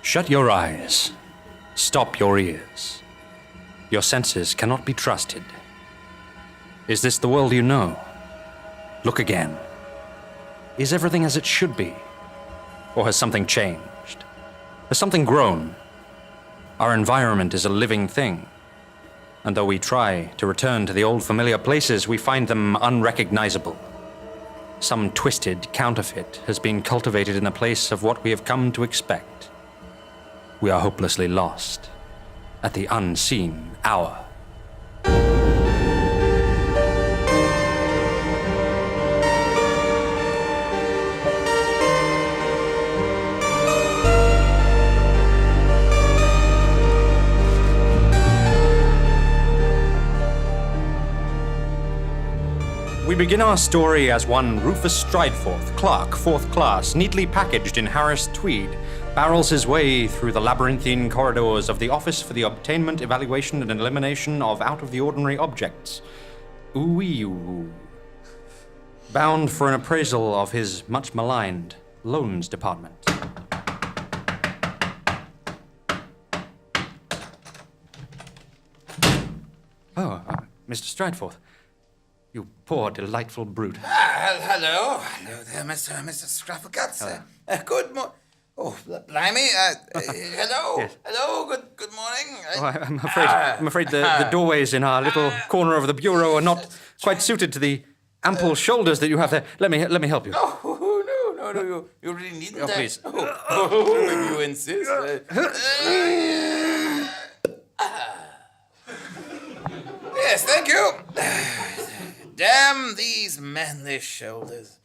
Shut your eyes. Stop your ears. Your senses cannot be trusted. Is this the world you know? Look again. Is everything as it should be? Or has something changed? Has something grown? Our environment is a living thing. And though we try to return to the old familiar places, we find them unrecognizable. Some twisted counterfeit has been cultivated in the place of what we have come to expect. We are hopelessly lost at the unseen hour. We begin our story as one Rufus Strideforth, clerk, 4th class, neatly packaged in Harris tweed, barrels his way through the labyrinthine corridors of the Office for the Obtainment, Evaluation, and Elimination of Out-of-the-Ordinary Objects. Ooh-ee-oo. Bound for an appraisal of his much-maligned loans department. Oh, Mr. Strideforth. You poor, delightful brute. Hello. Hello there, Mr. Scraffleguts. Good morning. Oh, blimey. Hello. Yes. Hello. Good morning. I'm afraid the doorways in our little corner of the bureau are not quite suited to the ample shoulders that you have there. Let me help you. No. You really needn't. Oh, please. If you insist. Yes, thank you. Damn these manly shoulders.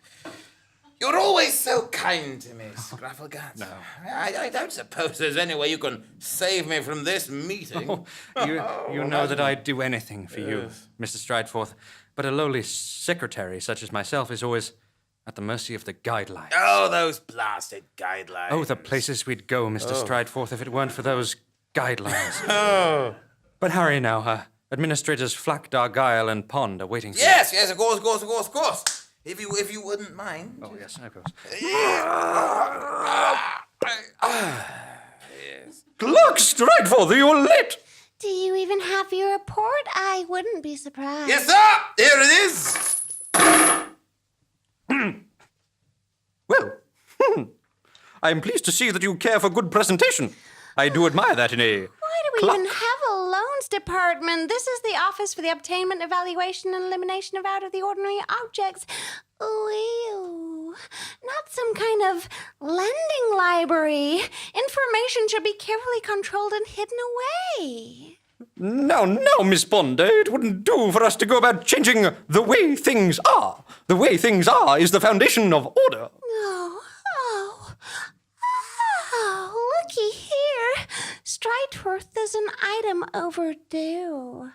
You're always so kind to me, Scraffleguts. No. I don't suppose there's any way you can save me from this meeting. You know that I'd do anything for you, Mr. Strideforth, but a lowly secretary such as myself is always at the mercy of the guidelines. Oh, those blasted guidelines. Oh, the places we'd go, Mr. Strideforth, if it weren't for those guidelines. Oh. But hurry now, Administrators Flack, Dargyle, and Pond are waiting for you. Yes, of course. If you wouldn't mind. Oh, yes, of course. Yes. Clerk Strideforth, you're late! Do you even have your report? I wouldn't be surprised. Yes, sir! Here it is! Well, I am pleased to see that you care for good presentation. I do admire that in a... Why do we even have a loans department? This is the Office for the Obtainment, Evaluation, and Elimination of Out-of-the-Ordinary Objects. Ooh, not some kind of lending library. Information should be carefully controlled and hidden away. No, Miss Pond, it wouldn't do for us to go about changing the way things are. The way things are is the foundation of order. Oh, looky here. Strideforth is an item overdue.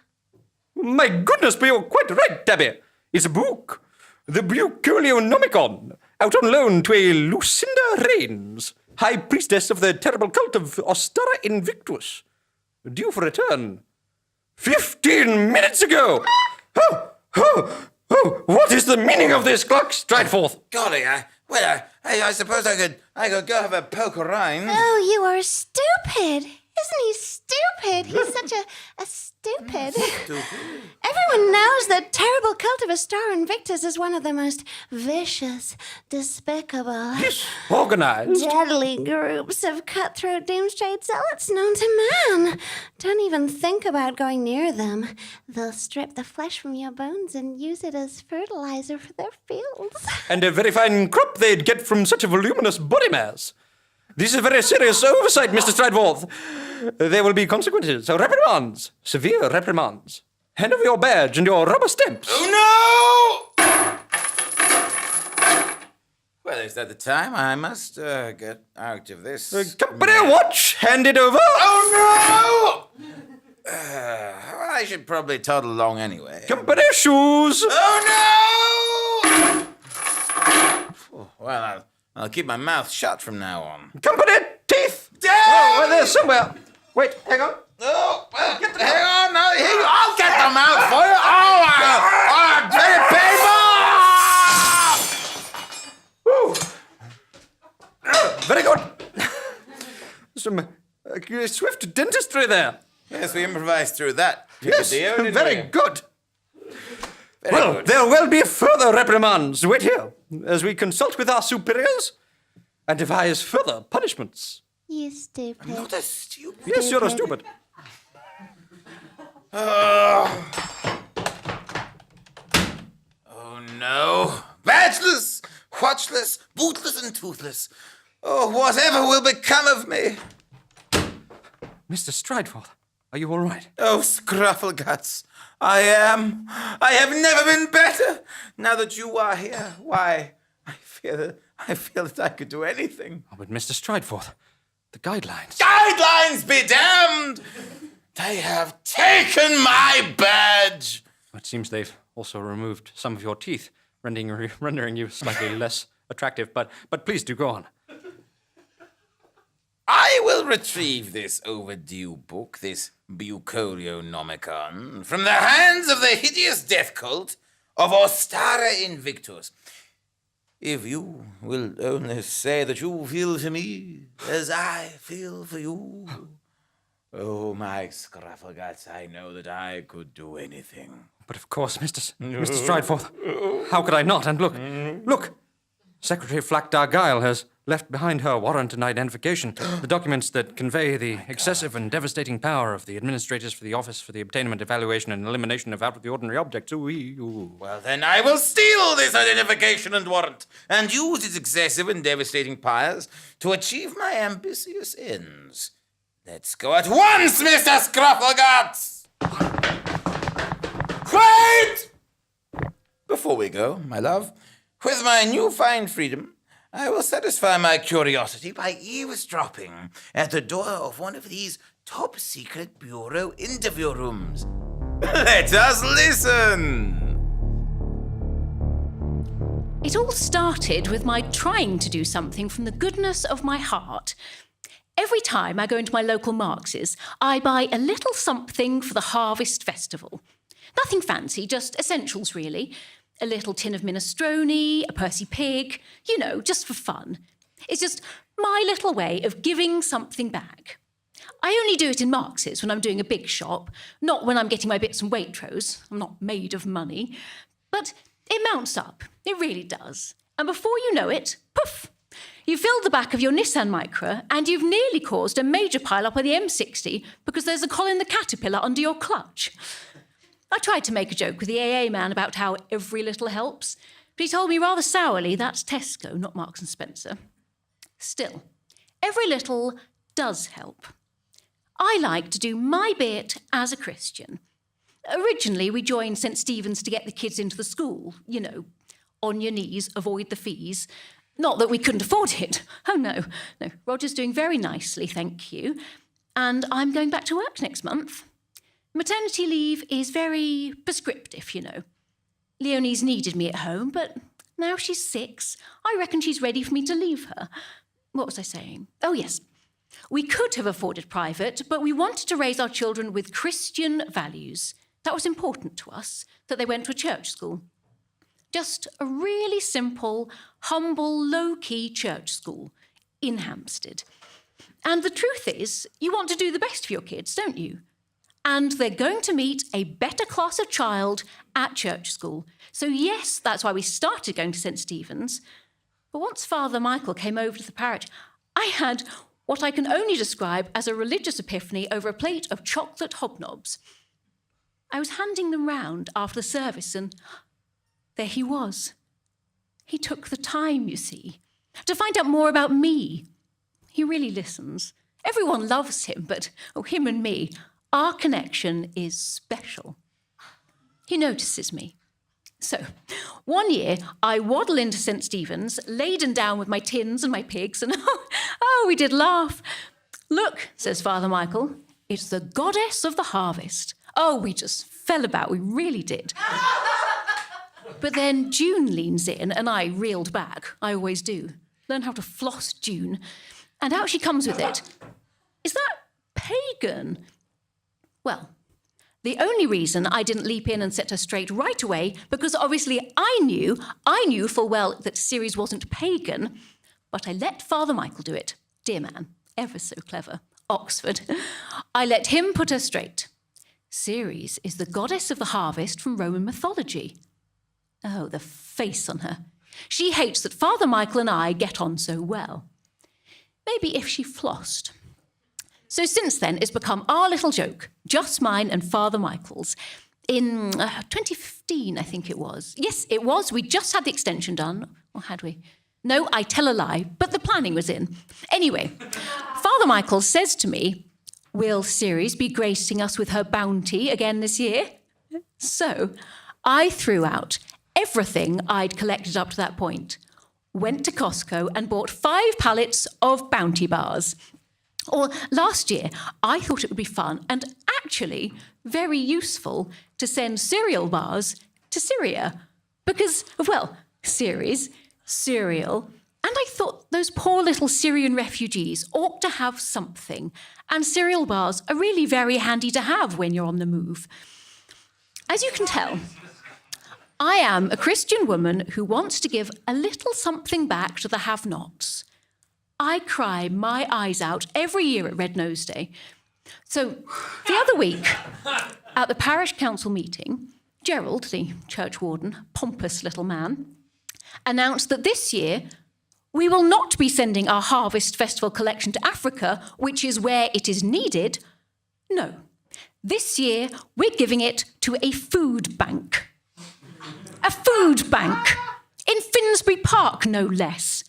My goodness, but you're quite right, Tabby. It's a book. The Bucolionomicon, out on loan to a Lucinda Rains, High Priestess of the terrible cult of Ostara Invictus. Due for return 15 minutes ago. What is the meaning of this, Clerk Strideforth? Golly, I suppose I could go have a poke around. Oh, you are stupid. Isn't he stupid? He's such a stupid. Everyone knows that terrible cult of Ostara Invictus is one of the most vicious, despicable, Disorganized. deadly groups of cutthroat doomstrade zealots known to man. Don't even think about going near them. They'll strip the flesh from your bones and use it as fertilizer for their fields. And a very fine crop they'd get from such a voluminous body mass. This is a very serious oversight, Mr. Strideforth. There will be consequences, reprimands, severe reprimands. Hand over your badge and your rubber stamps. Oh, no! Well, is that the time? I must get out of this. Company watch, hand it over. Oh, no! Well, I should probably toddle along anyway. Company shoes. Oh, no! Well, I'll keep my mouth shut from now on. Company teeth. Damn! Oh, well, there's somewhere. Wait, hang on. Oh, well, hang on. No, I'll get them out for you. Oh, very painful! Very good. Some very swift dentistry there. Yes, we improvised through that. Yes, Didn't we? very good. Very Well, good. there will be further reprimands. Wait here, as we consult with our superiors and devise further punishments. You stupid. Not a stupid. Yes, you're a stupid. Oh no. Badgeless, watchless, bootless and toothless. Oh, whatever will become of me? Mr. Strideforth, are you all right? Oh, Scruffleguts, I am. I have never been better. Now that you are here, why, I feel that I could do anything. Oh, but Mr. Strideforth, the guidelines. Guidelines be damned! They have taken my badge. It seems they've also removed some of your teeth, rendering you slightly less attractive. But please do go on. I will retrieve this overdue book, this Bucolionomicon, from the hands of the hideous death cult of Ostara Invictus. If you will only say that you feel for me as I feel for you. Oh, my Scruffleguts, I know that I could do anything. But of course, Mr. Strideforth, how could I not? And look, Secretary Flack Dargyle has left behind her warrant and identification, the documents that convey the excessive and devastating power of the administrators for the Office for the Obtainment, Evaluation, and Elimination of Out-of-the-Ordinary Objects. Ooh. Well, then I will steal this identification and warrant and use its excessive and devastating powers to achieve my ambitious ends. Let's go at once, Mr. Scruffleguts! Wait! Before we go, my love, with my newfound freedom, I will satisfy my curiosity by eavesdropping at the door of one of these top-secret bureau interview rooms. Let us listen! It all started with my trying to do something from the goodness of my heart. Every time I go into my local Marx's, I buy a little something for the Harvest Festival. Nothing fancy, just essentials really. A little tin of minestrone, a Percy pig, just for fun. It's just my little way of giving something back. I only do it in Marx's when I'm doing a big shop, not when I'm getting my bits from Waitrose. I'm not made of money. But it mounts up, it really does. And before you know it, poof! You've filled the back of your Nissan Micra and you've nearly caused a major pile-up on the M60 because there's a Colin the Caterpillar under your clutch. I tried to make a joke with the AA man about how every little helps, but he told me rather sourly that's Tesco, not Marks and Spencer. Still, every little does help. I like to do my bit as a Christian. Originally, we joined St. Stephen's to get the kids into the school, on your knees, avoid the fees. Not that we couldn't afford it. Oh, no. Roger's doing very nicely, thank you. And I'm going back to work next month. Maternity leave is very prescriptive, Leonie's needed me at home, but now she's 6. I reckon she's ready for me to leave her. What was I saying? Oh, yes. We could have afforded private, but we wanted to raise our children with Christian values. That was important to us, that they went to a church school. Just a really simple, humble, low-key church school in Hampstead. And the truth is, you want to do the best for your kids, don't you? And they're going to meet a better class of child at church school. So yes, that's why we started going to St. Stephen's. But once Father Michael came over to the parish, I had what I can only describe as a religious epiphany over a plate of chocolate hobnobs. I was handing them round after the service and there he was. He took the time, you see, to find out more about me. He really listens. Everyone loves him, but him and me, our connection is special. He notices me. So, one year, I waddle into St. Stephen's, laden down with my tins and my pigs, and we did laugh. Look, says Father Michael, it's the goddess of the harvest. Oh, we just fell about, we really did. But then June leans in, and I reeled back. I always do. Learn how to floss June. And out she comes with it. Is that pagan? Well, the only reason I didn't leap in and set her straight right away, because obviously I knew full well that CERES wasn't pagan, but I let Father Michael do it. Dear man, ever so clever. Oxford. I let him put her straight. Ceres is the goddess of the harvest from Roman mythology. Oh, the face on her. She hates that Father Michael and I get on so well. Maybe if she flossed. So since then, it's become our little joke, just mine and Father Michael's. In 2015, I think it was. Yes, it was. We just had the extension done. Or had we? No, I tell a lie, but the planning was in. Anyway, Father Michael says to me, will Ceres be gracing us with her bounty again this year? So I threw out everything I'd collected up to that point, went to Costco and bought 5 pallets of bounty bars. Or last year, I thought it would be fun and actually very useful to send cereal bars to Syria because, well, Ceres, cereal, and I thought those poor little Syrian refugees ought to have something, and cereal bars are really very handy to have when you're on the move. As you can tell, I am a Christian woman who wants to give a little something back to the have-nots. I cry my eyes out every year at Red Nose Day. So the other week, at the parish council meeting, Gerald, the church warden, pompous little man, announced that this year we will not be sending our Harvest Festival collection to Africa, which is where it is needed. No, this year we're giving it to a food bank. A food bank! In Finsbury Park, no less.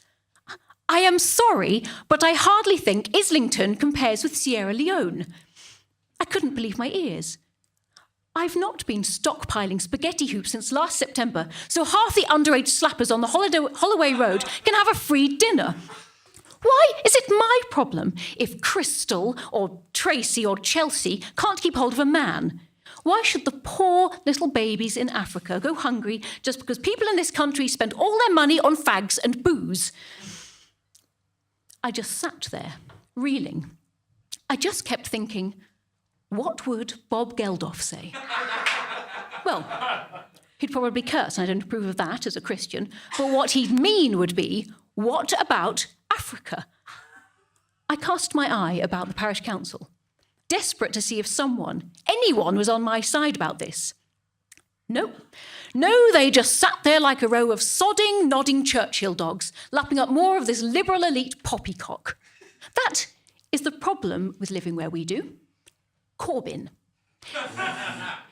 I am sorry, but I hardly think Islington compares with Sierra Leone. I couldn't believe my ears. I've not been stockpiling spaghetti hoops since last September, so half the underage slappers on the Holloway Road can have a free dinner. Why is it my problem if Crystal or Tracy or Chelsea can't keep hold of a man? Why should the poor little babies in Africa go hungry just because people in this country spend all their money on fags and booze? I just sat there, reeling. I just kept thinking, what would Bob Geldof say? Well, he'd probably curse, and I don't approve of that as a Christian, but what he'd mean would be, what about Africa? I cast my eye about the parish council, desperate to see if anyone was on my side about this. No, they just sat there like a row of sodding, nodding Churchill dogs, lapping up more of this liberal elite poppycock. That is the problem with living where we do. Corbyn.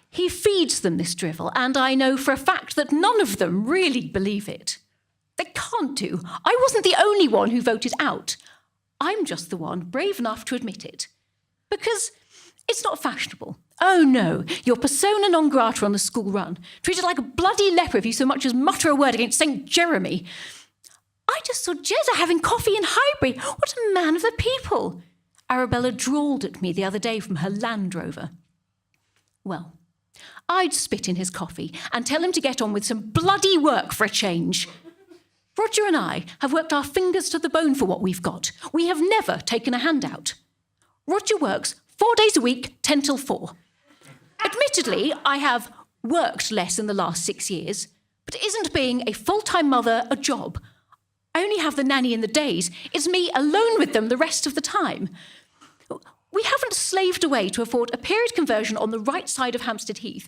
He feeds them this drivel, and I know for a fact that none of them really believe it. They can't do. I wasn't the only one who voted out. I'm just the one brave enough to admit it. Because it's not fashionable. Oh no, you're persona non grata on the school run, treated like a bloody leper if you so much as mutter a word against St. Jeremy. I just saw Jezza having coffee in Highbury. What a man of the people. Arabella drawled at me the other day from her Land Rover. Well, I'd spit in his coffee and tell him to get on with some bloody work for a change. Roger and I have worked our fingers to the bone for what we've got. We have never taken a handout. Roger works 4 days a week, 10 till 4. Admittedly, I have worked less in the last 6 years, but isn't being a full-time mother a job? I only have the nanny in the days. It's me alone with them the rest of the time. We haven't slaved away to afford a period conversion on the right side of Hampstead Heath.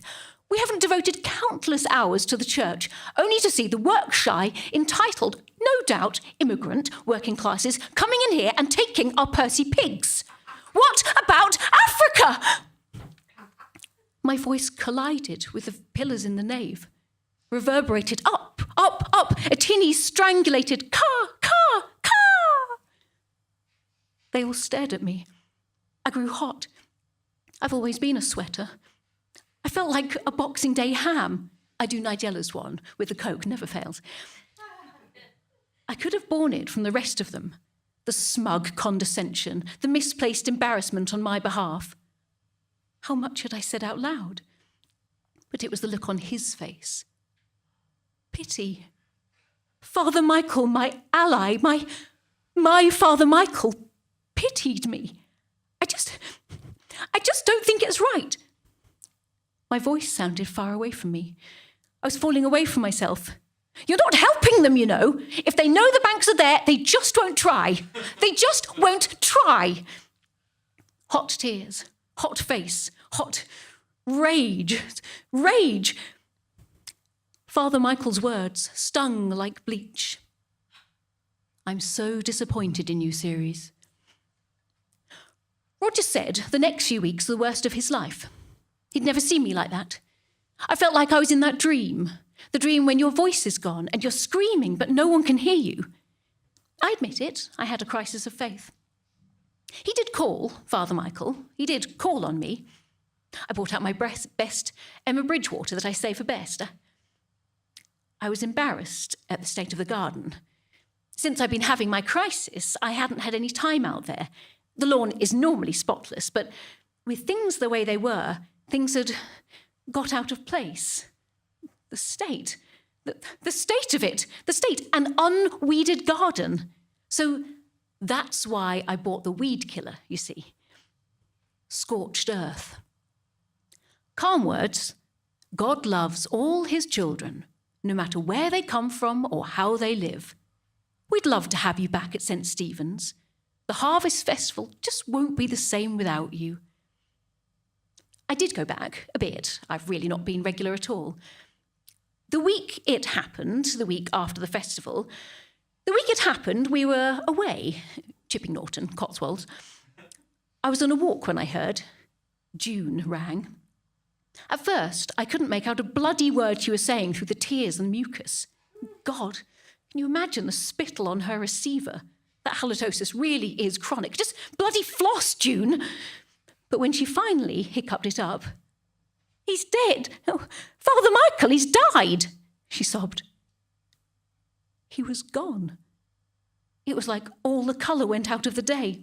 We haven't devoted countless hours to the church, only to see the work-shy, entitled, no doubt, immigrant working classes coming in here and taking our Percy pigs. What about Africa? My voice collided with the pillars in the nave, reverberated up, up, up, a tinny strangulated caw, caw, caw. They all stared at me. I grew hot. I've always been a sweater. I felt like a Boxing Day ham. I do Nigella's one with the Coke, never fails. I could have borne it from the rest of them. The smug condescension, the misplaced embarrassment on my behalf. How much had I said out loud? But it was the look on his face. Pity. Father Michael, my ally, my Father Michael, pitied me. I just don't think it's right. My voice sounded far away from me. I was falling away from myself. You're not helping them, you know. If they know the banks are there, they just won't try. They just won't try. Hot tears, hot face, hot rage, rage. Father Michael's words stung like bleach. I'm so disappointed in you, CERES. Roger said the next few weeks were the worst of his life. He'd never seen me like that. I felt like I was in that dream, the dream when your voice is gone and you're screaming but no one can hear you. I admit it, I had a crisis of faith. He did call, Father Michael. He did call on me. I brought out my best Emma Bridgewater that I save for best. I was embarrassed at the state of the garden. Since I've been having my crisis, I hadn't had any time out there. The lawn is normally spotless, but with things the way they were, things had got out of place. The state of it, the state, an unweeded garden. So that's why I bought the weed killer, you see. Scorched earth. Calm words, God loves all his children, no matter where they come from or how they live. We'd love to have you back at St. Stephen's. The Harvest Festival just won't be the same without you. I did go back a bit. I've really not been regular at all. The week it happened, the week after the festival, we were away, Chipping Norton, Cotswolds. I was on a walk when I heard June rang. At first, I couldn't make out a bloody word she was saying through the tears and mucus. God, can you imagine the spittle on her receiver? That halitosis really is chronic. Just bloody floss, June. But when she finally hiccuped it up, he's dead. Oh, Father Michael, he's died, she sobbed. He was gone. It was like all the colour went out of the day.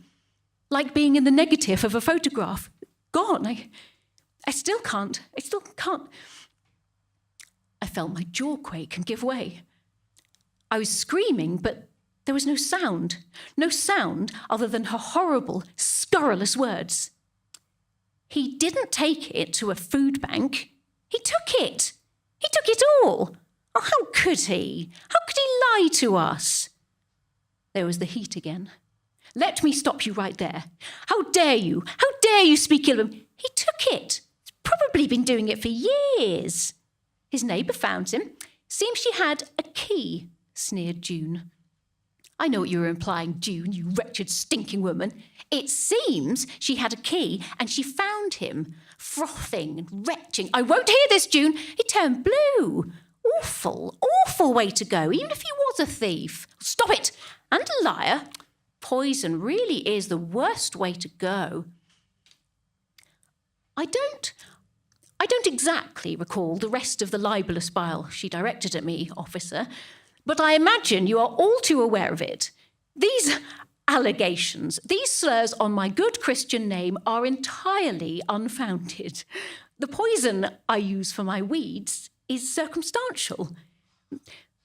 Like being in the negative of a photograph. Gone. I still can't. I felt my jaw quake and give way. I was screaming, but there was no sound. No sound other than her horrible, scurrilous words. He didn't take it to a food bank. He took it. He took it all. Oh, how could he? How could he lie to us? There was the heat again. Let me stop you right there. How dare you? How dare you speak ill of him? He took it. He's probably been doing it for years. His neighbour found him. Seems she had a key, sneered June. I know what you were implying, June, you wretched, stinking woman. It seems she had a key and she found him, frothing and retching. I won't hear this, June. He turned blue. Awful, awful way to go, even if he was a thief. Stop it. And a liar. Poison really is the worst way to go. I don't exactly recall the rest of the libellous bile she directed at me, officer, but I imagine you are all too aware of it. These allegations, these slurs on my good Christian name are entirely unfounded. The poison I use for my weeds is circumstantial.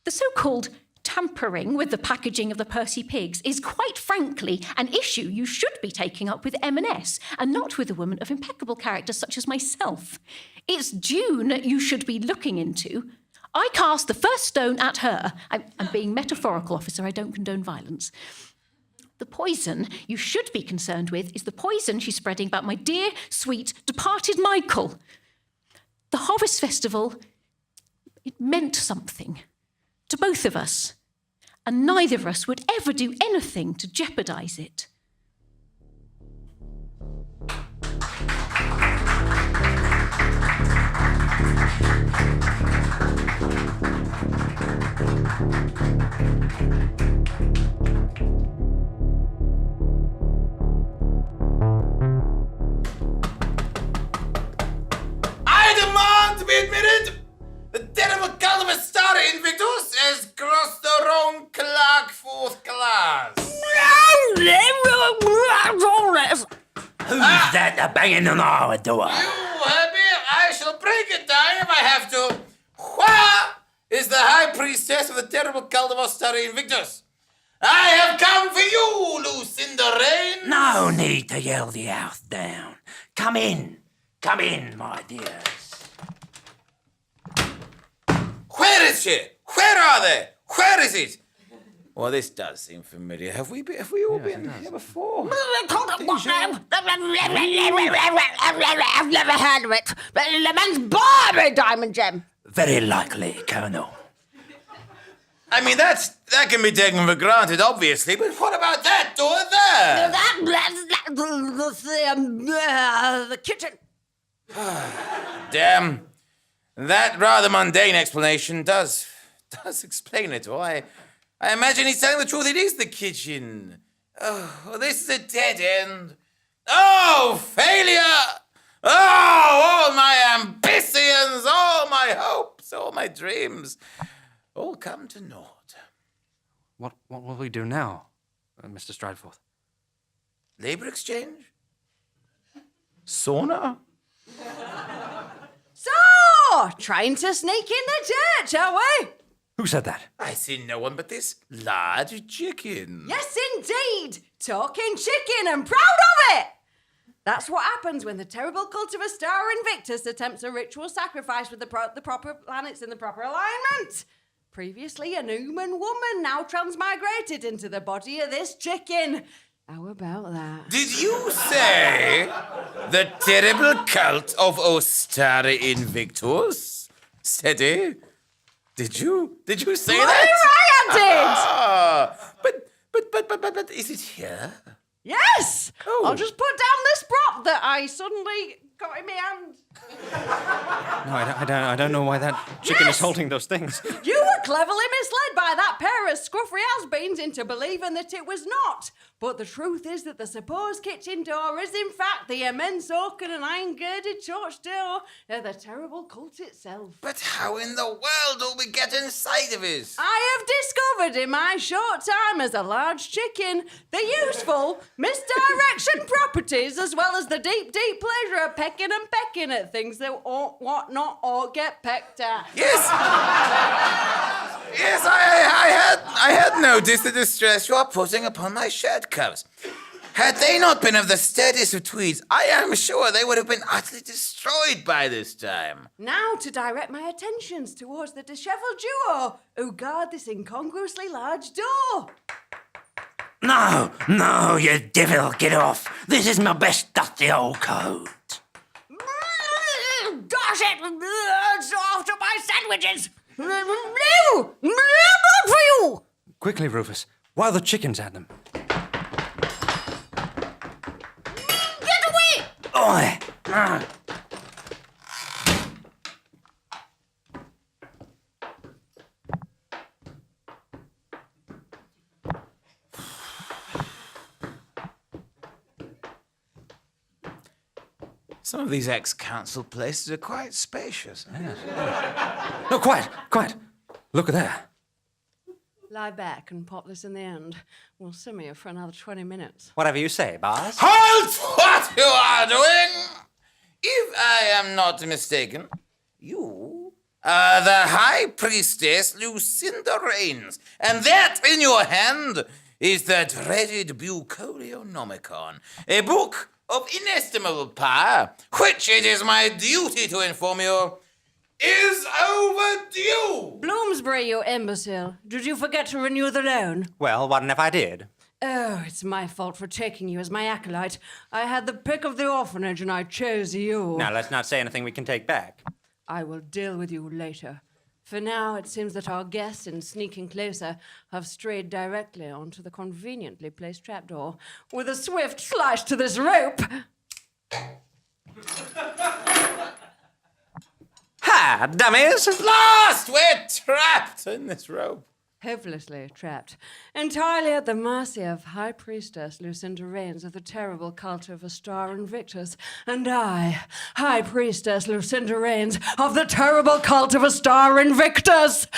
The so-called tampering with the packaging of the Percy pigs is quite frankly an issue you should be taking up with M&S and not with a woman of impeccable character such as myself. It's June you should be looking into. I cast the first stone at her. I'm being metaphorical, officer. I don't condone violence. The poison you should be concerned with is the poison she's spreading about my dear, sweet, departed Michael. The Harvest Festival, it meant something to both of us, and neither of us would ever do anything to jeopardise it. I demand to be admitted. The terrible cult of Ostara Invictus has crossed the wrong clerk fourth class. Who's that banging on our door? You heard me? I shall break it down if I have to. Wha is the high priestess of the terrible cult of Ostara Invictus. I have come for you, Lucinda Rain. No need to yell the house down. Come in, my dears. Where is she? Where are they? Where is it? Well, this does seem familiar. Have we all been here before? I've never heard of it. But the man's Barbary Diamond Gem. Very likely, Colonel. I mean, that can be taken for granted, obviously, but what about that door there? The kitchen. Damn. That rather mundane explanation does explain it all. I imagine he's telling the truth. It is the kitchen. Oh, this is a dead end. Oh, failure! Oh, all my ambitions, all my hopes, all my dreams, all come to naught. What will we do now, Mr. Strideforth? Labor exchange? Sauna? So, trying to sneak in the church, are we? Who said that? I see no one but this large chicken. Yes, indeed. Talking chicken and proud of it. That's what happens when the terrible cult of Ostara Invictus attempts a ritual sacrifice with the proper planets in the proper alignment. Previously a human woman, now transmigrated into the body of this chicken. How about that? Did you say the terrible cult of Ostara Invictus? Steady? Did you say that? I did! But is it here? Yes! Oh. I'll just put down this prop that I suddenly got in my hand. No, I don't know why that chicken Yes! is holding those things. You were cleverly misled by that pair of scruffy has-beens into believing that it was not. But the truth is that the supposed kitchen door is in fact the immense oaken and iron-girded church door of the terrible cult itself. But how in the world will we get inside of it? I have discovered in my short time as a large chicken the useful misdirection properties as well as the deep pleasure of pecking and pecking at things that ought not or get pecked at. Yes. Yes, I had noticed the distress you are putting upon my shirt cuffs. Had they not been of the sturdiest of tweeds, I am sure they would have been utterly destroyed by this time. Now to direct my attentions towards the dishevelled duo who guard this incongruously large door. No, you devil, get off. This is my best dusty old coat. Gosh it! It's after my sandwiches! No! Not for you! Quickly, Rufus, while the chicken's at them. Get away! Oi! Some of these ex-council places are quite spacious. No, quiet. Look at there. Lie back and pop this in the end. We'll simmer you for another 20 minutes. Whatever you say, boss. Halt what you are doing! If I am not mistaken, you are the High Priestess Lucinda Rains, and that in your hand is the dreaded Bucolionomicon, a book of inestimable power, which it is my duty to inform you is overdue. Bloomsbury, you imbecile. Did you forget to renew the loan? Well, what if I did? Oh, it's my fault for taking you as my acolyte. I had the pick of the orphanage and I chose you. Now, let's not say anything we can take back. I will deal with you later. For now, it seems that our guests, in sneaking closer, have strayed directly onto the conveniently placed trapdoor. With a swift slash to this rope. Ha, dummies! Lost! We're trapped in this rope. Hopelessly trapped, entirely at the mercy of High Priestess Lucinda Rains of the terrible cult of Ostara Invictus, and I, High Priestess Lucinda Rains of the terrible cult of Ostara Invictus,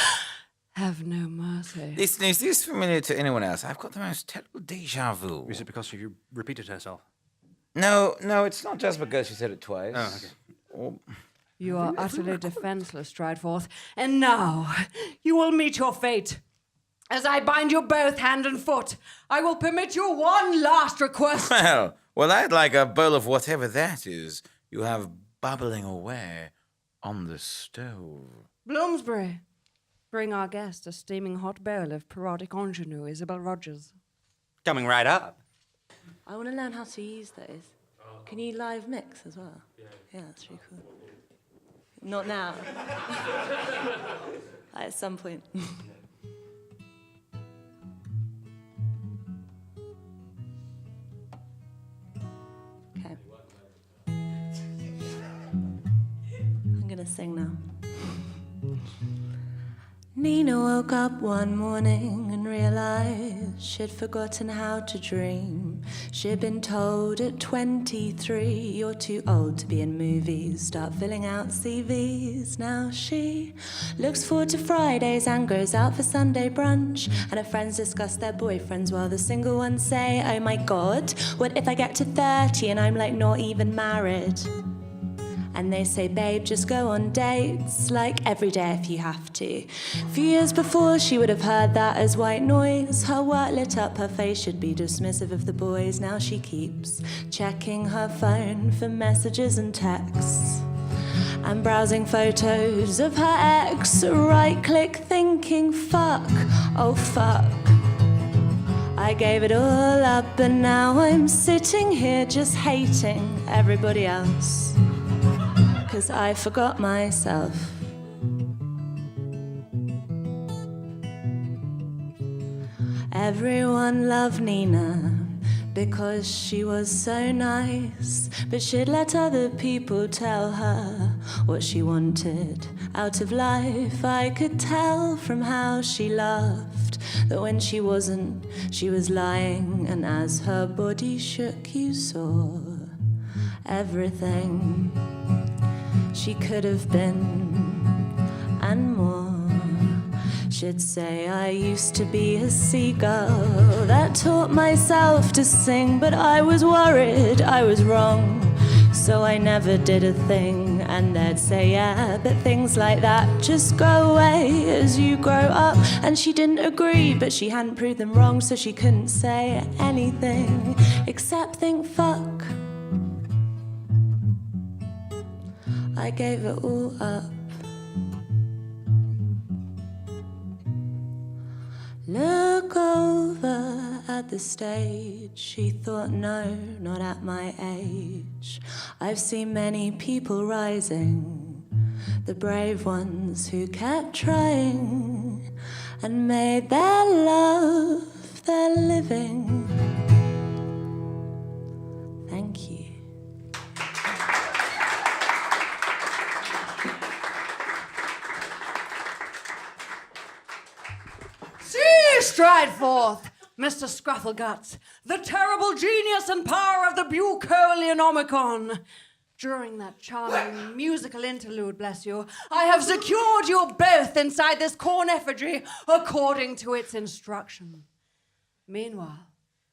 have no mercy. Listen, is this familiar to anyone else? I've got the most terrible deja vu. Is it because you repeated herself? No, it's not just because she said it twice. Oh, okay. Or- You are utterly defenseless, Strideforth, and now you will meet your fate. As I bind you both hand and foot, I will permit you one last request. Well, I'd like a bowl of whatever that is you have bubbling away on the stove. Bloomsbury, Bring our guest a steaming hot bowl of parodic ingenue, Isobel Rogers. Coming right up. I want to learn how to use those. Can you live mix as well? Yeah, that's really cool. Not now. At some point. Okay. I'm gonna sing now. Nina woke up one morning and realized she'd forgotten how to dream. She'd been told at 23, you're too old to be in movies, start filling out CVs. Now she looks forward to Fridays and goes out for Sunday brunch, and her friends discuss their boyfriends while the single ones say, oh my god, what if I get to 30 and I'm like not even married? And they say, babe, just go on dates, like every day if you have to. A few years before, she would have heard that as white noise. Her work lit up, her face should be dismissive of the boys. Now she keeps checking her phone for messages and texts, and browsing photos of her ex. Right-click thinking, fuck, oh fuck. I gave it all up, and now I'm sitting here just hating everybody else. 'Cause I forgot myself. Everyone loved Nina because she was so nice, but she'd let other people tell her what she wanted out of life. I could tell from how she laughed that when she wasn't, she was lying, and as her body shook, you saw everything she could have been and more. She'd say, I used to be a seagull that taught myself to sing, but I was worried I was wrong, so I never did a thing. And they'd say, yeah, but things like that just go away as you grow up. And she didn't agree, but she hadn't proved them wrong, so she couldn't say anything except think, fuck. I gave it all up. Look over at the stage. She thought, no, not at my age. I've seen many people rising, the brave ones who kept trying and made their love their living. Thank you. Strideforth, Mr. Scruffleguts, the terrible genius and power of the Bucolianomicon. During that charming musical interlude, bless you, I have secured you both inside this corn effigy according to its instruction. Meanwhile,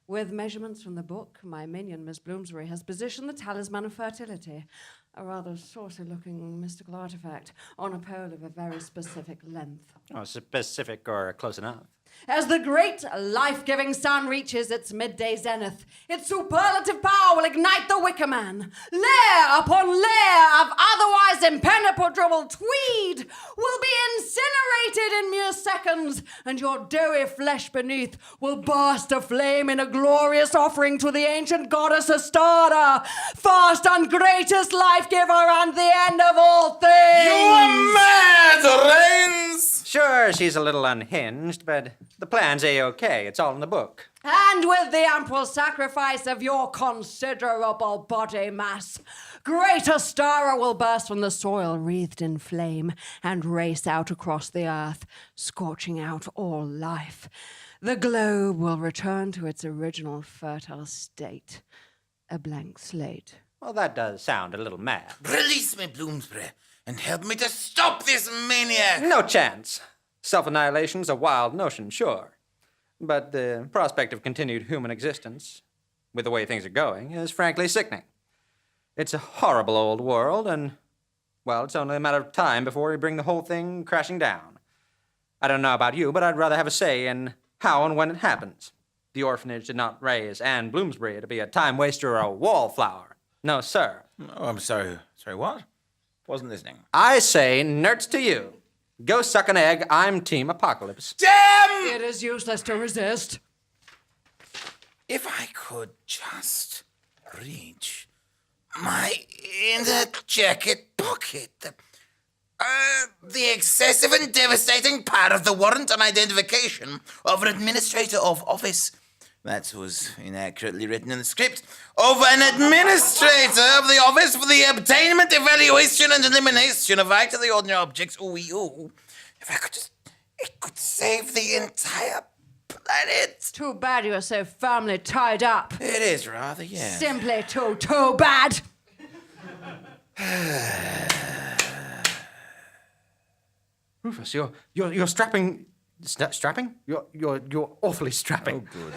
with measurements from the book, my minion, Miss Bloomsbury, has positioned the talisman of fertility, a rather saucy-looking mystical artifact, on a pole of a very specific length. Oh, specific or close enough. As the great life-giving sun reaches its midday zenith, its superlative power will ignite the Wicker Man. Layer upon layer of otherwise impenetrable tweed will be incinerated in mere seconds, and your doughy flesh beneath will burst aflame in a glorious offering to the ancient goddess Ostara, first and greatest life-giver and the end of all things. You are mad, Rains! Sure, she's a little unhinged, but the plan's A-okay. It's all in the book. And with the ample sacrifice of your considerable body mass, great Ostara will burst from the soil wreathed in flame and race out across the earth, scorching out all life. The globe will return to its original fertile state, a blank slate. Well, that does sound a little mad. Release me, Bloomsbury, and help me to stop this maniac. No chance. Self-annihilation's a wild notion, sure. But the prospect of continued human existence, with the way things are going, is frankly sickening. It's a horrible old world, and, well, it's only a matter of time before we bring the whole thing crashing down. I don't know about you, but I'd rather have a say in how and when it happens. The orphanage did not raise Anne Bloomsbury to be a time waster or a wallflower. No, sir. Oh, I'm sorry. Sorry, what? Wasn't listening. I say nerds to you. Go suck an egg. I'm Team Apocalypse. Damn! It is useless to resist. If I could just reach my inner jacket pocket. The excessive and devastating power of the warrant on identification of an administrator of office. That was inaccurately written in the script. Of an administrator of the office for the obtainment, evaluation, and elimination of out of the ordinary objects. Ooh. If I could just... It could save the entire planet. Too bad you are so firmly tied up. It is rather, yes. Simply too bad. Rufus, you're strapping... strapping? You're awfully strapping. Oh, good.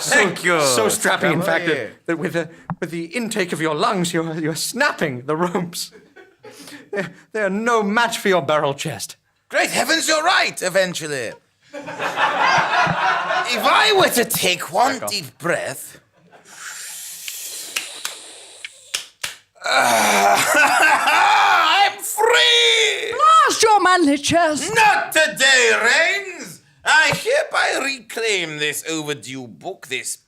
Thank you. So strapping, in fact, yeah. that with the intake of your lungs, you're snapping the ropes. They're no match for your barrel chest. Great heavens, you're right, eventually. If I were to take one deep breath... I'm free! Blast your manly chest! Not today, Rains! I hereby reclaim this overdue book, this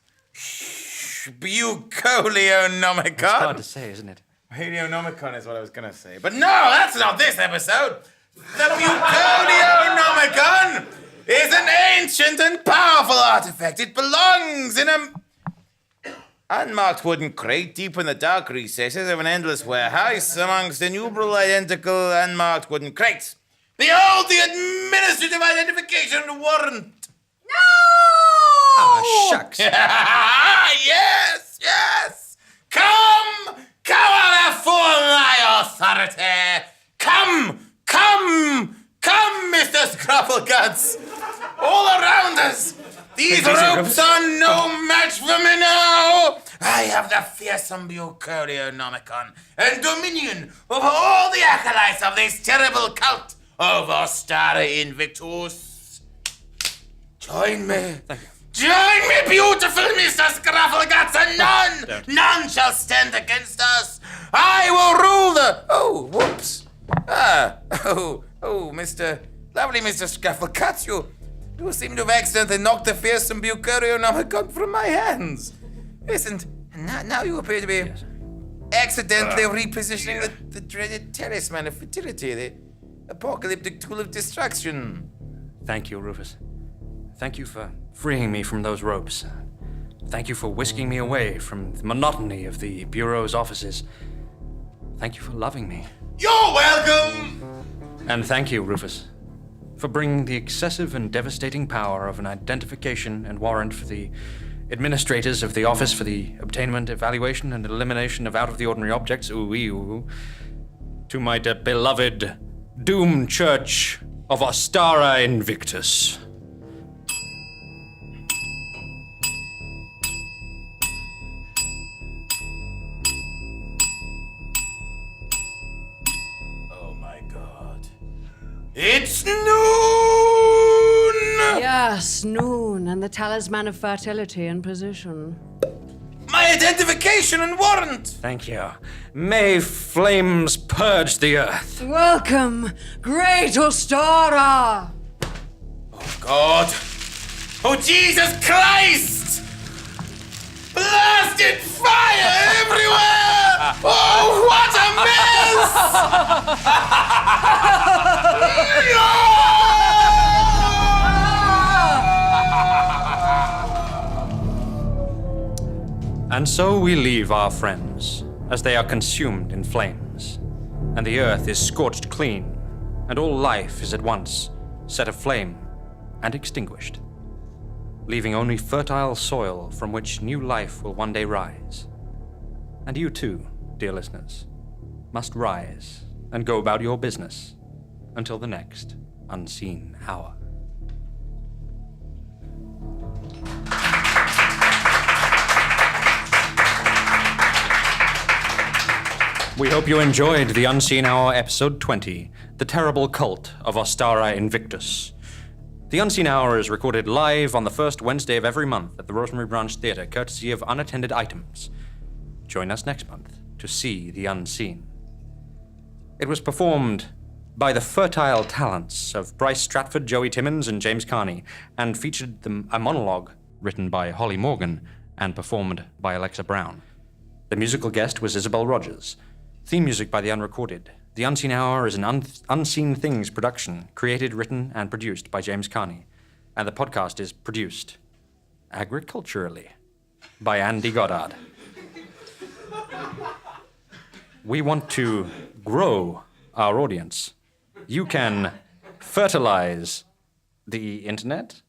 Bucolionomicon. It's hard to say, isn't it? Helionomicon is what I was going to say. But no, that's not this episode. The Bucolionomicon is an ancient and powerful artifact. It belongs in a unmarked wooden crate deep in the dark recesses of an endless warehouse amongst innumerable identical unmarked wooden crates. Behold the administrative identification warrant. No! Ah, shucks. Yes! Come on, for my authority! Come, Mr. Scruffleguts! All around us! These ropes are no match for me now! I have the fearsome Bucolionomicon and dominion over all the acolytes of this terrible cult of Ostara Invictus. Join me. Join me, beautiful Mr. Scruffleguts, and none shall stand against us. I will rule the... Oh, whoops. Lovely Mr. Scruffleguts, you seem to have accidentally knocked the fearsome Bucolionomicon from my hands. Listen, now you appear to be accidentally repositioning the dreaded talisman of fertility, the apocalyptic tool of destruction. Thank you, Rufus. Thank you for freeing me from those ropes. Thank you for whisking me away from the monotony of the Bureau's offices. Thank you for loving me. You're welcome! And thank you, Rufus, for bringing the excessive and devastating power of an identification and warrant for the administrators of the Office for the Obtainment, Evaluation, and Elimination of Out-of-the-Ordinary Objects, to my beloved Doom Church of Ostara Invictus. Oh my God. It's noon! Yes, noon, and the talisman of fertility in position. My identification and warrant! Thank you. May flames purge the earth. Welcome, great Ostara! Oh God! Oh Jesus Christ! Blasted fire everywhere! Oh, what a mess! And so we leave our friends, as they are consumed in flames, and the earth is scorched clean, and all life is at once set aflame and extinguished, leaving only fertile soil from which new life will one day rise. And you too, dear listeners, must rise and go about your business until the next unseen hour. We hope you enjoyed the Unseen Hour episode 20, The Terrible Cult of Ostara Invictus. The Unseen Hour is recorded live on the first Wednesday of every month at the Rosemary Branch Theatre, courtesy of Unattended Items. Join us next month to see the unseen. It was performed by the fertile talents of Brice, Stratford, Joey Timmins, and James Carney, and featured a monologue written by Holly Morgan and performed by Alexa Brown. The musical guest was Isobel Rogers. Theme music by The Unrecorded. The Unseen Hour is an Unseen Things production, created, written, and produced by James Carney. And the podcast is produced, agriculturally, by Andy Goddard. We want to grow our audience. You can fertilize the internet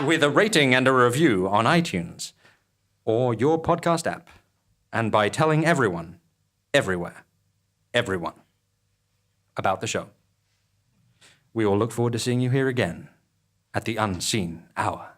with a rating and a review on iTunes or your podcast app, and by telling everyone, everywhere, everyone about the show. We all look forward to seeing you here again at the Unseen Hour.